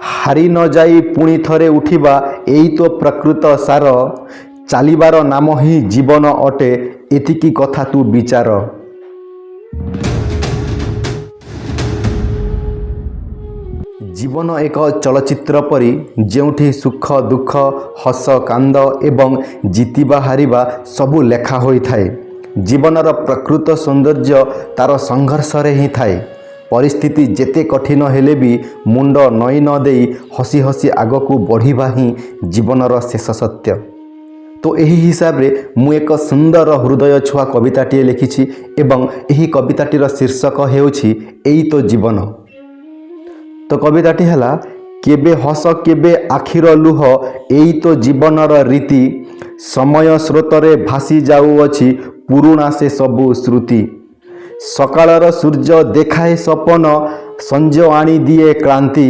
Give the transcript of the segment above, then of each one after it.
ହାରି ନ ଯାଇ ପୁଣି ଥରେ ଉଠିବା ଏଇ ତ ପ୍ରକୃତ ସାର। ଚାଲିବାର ନାମ ହିଁ ଜୀବନ ଅଟେ, ଏତିକି କଥା ତୁ ବିଚାର। ଜୀବନ ଏକ ଚଳଚ୍ଚିତ୍ର ପରି, ଯେଉଁଠି ସୁଖ ଦୁଃଖ, ହସ କାନ୍ଦ ଏବଂ ଜିତିବା ହାରିବା ସବୁ ଲେଖା ହୋଇଥାଏ। ଜୀବନର ପ୍ରକୃତ ସୌନ୍ଦର୍ଯ୍ୟ ତା'ର ସଂଘର୍ଷରେ ହିଁ ଥାଏ। ପରିସ୍ଥିତି ଯେତେ କଠିନ ହେଲେ ବି ମୁଣ୍ଡ ନଇଁ ନ ଦେଇ ହସି ହସି ଆଗକୁ ବଢ଼ିବା ହିଁ ଜୀବନର ଶେଷ ସତ୍ୟ। ତ ଏହି ହିସାବରେ ମୁଁ ଏକ ସୁନ୍ଦର ହୃଦୟ ଛୁଆ କବିତାଟିଏ ଲେଖିଛି ଏବଂ ଏହି କବିତାଟିର ଶୀର୍ଷକ ହେଉଛି ଏଇ ତ ଜୀବନ। ତ କବିତାଟି ହେଲା, କେବେ ହସ କେବେ ଆଖିର ଲୁହ, ଏଇ ତ ଜୀବନର ରୀତି। ସମୟ ସ୍ରୋତରେ ଭାସି ଯାଉଅଛି ପୁରୁଣା ସେ ସବୁ ସ୍ମୃତି। ସକାଳର ସୂର୍ଯ୍ୟ ଦେଖାଏ ସପନ, ସଞ୍ଜ ଆଣିଦିଏ କ୍ଳାନ୍ତି।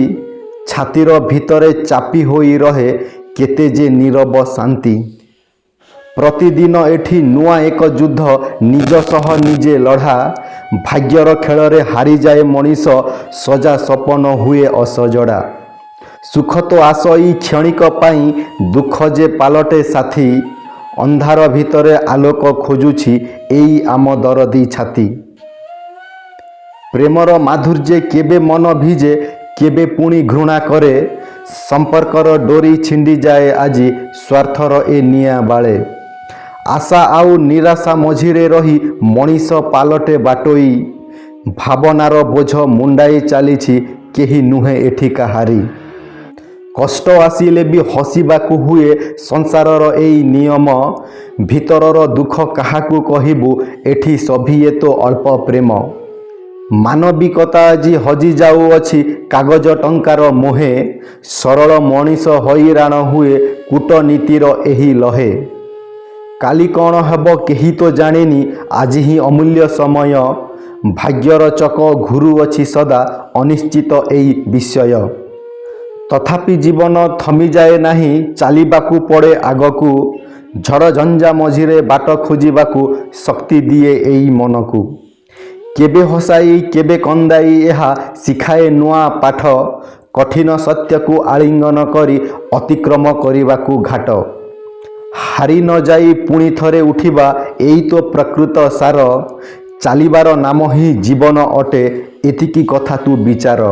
ଛାତିର ଭିତରେ ଚାପି ହୋଇ ରହେ କେତେ ଯେ ନୀରବ ଶାନ୍ତି। ପ୍ରତିଦିନ ଏଠି ନୂଆ ଏକ ଯୁଦ୍ଧ, ନିଜ ସହ ନିଜେ ଲଢ଼ା। ଭାଗ୍ୟର ଖେଳରେ ହାରିଯାଏ ମଣିଷ, ସଜା ସପନ ହୁଏ ଅସଜଡ଼ା। ସୁଖ ତ ଆସ ଏଇ କ୍ଷଣିକ ପାଇଁ, ଦୁଃଖ ଯେ ପାଲଟେ ସାଥୀ। ଅନ୍ଧାର ଭିତରେ ଆଲୋକ ଖୋଜୁଛି ଏଇ ଆମ ଦରଦୀ ଛାତି। ପ୍ରେମର ମାଧୁର୍ଯ୍ୟ କେବେ ମନ ଭିଜେ, କେବେ ପୁଣି ଘୃଣା କରେ। ସମ୍ପର୍କର ଡୋରି ଛିଣ୍ଡିଯାଏ ଆଜି, ସ୍ୱାର୍ଥର ଏ ନିଆଁ ବାଳେ। ଆଶା ଆଉ ନିରାଶା ମଝିରେ ରହି ମଣିଷ ପାଲଟେ ବାଟୋଇ। ଭାବନାର ବୋଝ ମୁଣ୍ଡାଇ ଚାଲିଛି, କେହି ନୁହେଁ ଏଠି କାହାରି। କଷ୍ଟ ଆସିଲେ ବି ହସିବାକୁ ହୁଏ, ସଂସାରର ଏଇ ନିୟମ। ଭିତରର ଦୁଃଖ କାହାକୁ କହିବୁ, ଏଠି ସଭିଏ ତ ଅଳ୍ପ ପ୍ରେମ। ମାନବିକତା ଆଜି ହଜି ଯାଉଅଛି କାଗଜ ଟଙ୍କାର ମୋହେ। ସରଳ ମଣିଷ ହଇରାଣ ହୁଏ କୂଟନୀତିର ଏହି ଲହେ। କାଲି କ'ଣ ହେବ କେହି ତ ଜାଣେନି, ଆଜି ହିଁ ଅମୂଲ୍ୟ ସମୟ। ଭାଗ୍ୟର ଚକ ଘୁରୁଅଛି ସଦା, ଅନିଶ୍ଚିତ ଏଇ ବିଷୟ। ତଥାପି ଜୀବନ ଥମିଯାଏ ନାହିଁ, ଚାଲିବାକୁ ପଡ଼େ ଆଗକୁ। ଝଡ଼ ଝଞ୍ଜା ମଝିରେ ବାଟ ଖୋଜିବାକୁ ଶକ୍ତି ଦିଏ ଏଇ ମନକୁ। କେବେ ହସାଇ କେବେ କନ୍ଦାଇ ଏହା ଶିଖାଏ ନୂଆ ପାଠ। କଠିନ ସତ୍ୟକୁ ଆଳିଙ୍ଗନ କରି ଅତିକ୍ରମ କରିବାକୁ ଘାଟ। ହାରି ନ ଯାଇ ପୁଣି ଥରେ ଉଠିବା ଏଇ ତ ପ୍ରକୃତ ସାର। ଚାଲିବାର ନାମ ହିଁ ଜୀବନ ଅଟେ, ଏତିକି କଥା ତୁ ବିଚାର।